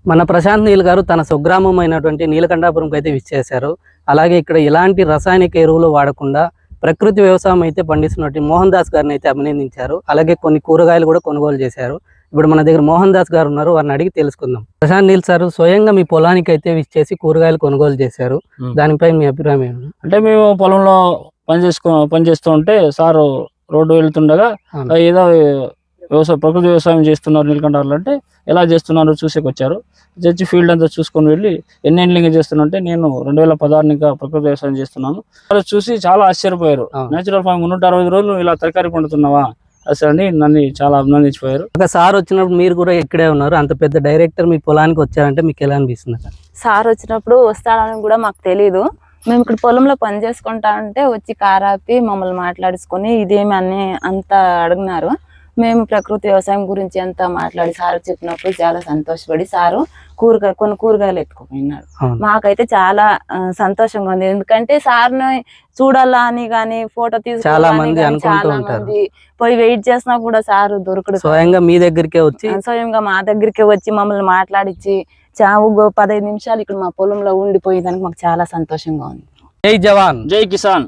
మన ప్రశాంత్ నీల్ గారు తన స్వగ్రామం అయినటువంటి నీలకంఠాపురంకి అయితే విచ్చేశారు. అలాగే ఇక్కడ ఎలాంటి రసాయనిక ఎరువులు వాడకుండా ప్రకృతి వ్యవసాయం అయితే పండిస్తున్నట్టు మోహన్ దాస్ గారిని అయితే అభినందించారు. అలాగే కొన్ని కూరగాయలు కూడా కొనుగోలు చేశారు. ఇప్పుడు మన దగ్గర మోహన్ దాస్ గారు ఉన్నారు, వారిని అడిగి తెలుసుకుందాం. ప్రశాంత్ నీల్ సార్ స్వయంగా మీ పొలానికి అయితే విచ్చేసి కూరగాయలు కొనుగోలు చేశారు. దానిపై మీ అభిప్రాయం ఏంటి? అంటే మేము పొలంలో పనిచేస్తూ ఉంటే సారు రోడ్డు వెళ్తుండగా ఏదో ప్రకృతి వ్యవసాయం చేస్తున్నారు నీలకంఠారులు అంటే ఎలా చేస్తున్నారు చూసేకొచ్చారు. చర్చి ఫీల్డ్ అంతా చూసుకొని వెళ్ళి ఎన్నేళ్ళకి చేస్తున్నా అంటే నేను 2016 ఇంకా ప్రకృతి వ్యవసాయం చేస్తున్నాను. వాళ్ళు చూసి చాలా ఆశ్చర్యపోయారు. నేచురల్ ఫార్మింగ్ 160 రోజులు ఇలా తరకారీ పండుతున్నావా అసలు అని నన్ను చాలా అభినందించిపోయారు. ఒక సార్ వచ్చినప్పుడు మీరు కూడా ఇక్కడే ఉన్నారు, అంత పెద్ద డైరెక్టర్ మీ పొలానికి వచ్చారంటే మీకు ఎలా అనిపిస్తుంది? సార్ వచ్చినప్పుడు వస్తాడని కూడా మాకు తెలీదు. మేము ఇక్కడ పొలంలో పని చేసుకుంటా ఉంటే వచ్చి కారాపి మమ్మల్ని మాట్లాడుకొని ఇదేమి అని అంతా అడిగినారు. మేము ప్రకృతి వ్యవసాయం గురించి అంతా మాట్లాడి సార్ చెప్పినప్పుడు చాలా సంతోషపడి సారు కొన్ని కూరగాయలు ఎత్తుకుపోయినాడు. మాకైతే చాలా సంతోషంగా ఉంది. ఎందుకంటే సార్ని చూడాలా అని గాని ఫోటో తీసుకు చాలా మంది పోయి వెయిట్ చేసినా కూడా సారు దొరకడు. స్వయంగా మీ దగ్గరికే వచ్చి స్వయంగా మా దగ్గరికే వచ్చి మమ్మల్ని మాట్లాడించి 15 నిమిషాలు ఇక్కడ మా పొలంలో ఉండిపోయేదానికి మాకు చాలా సంతోషంగా ఉంది. జై జవాన్ జై కిసాన్.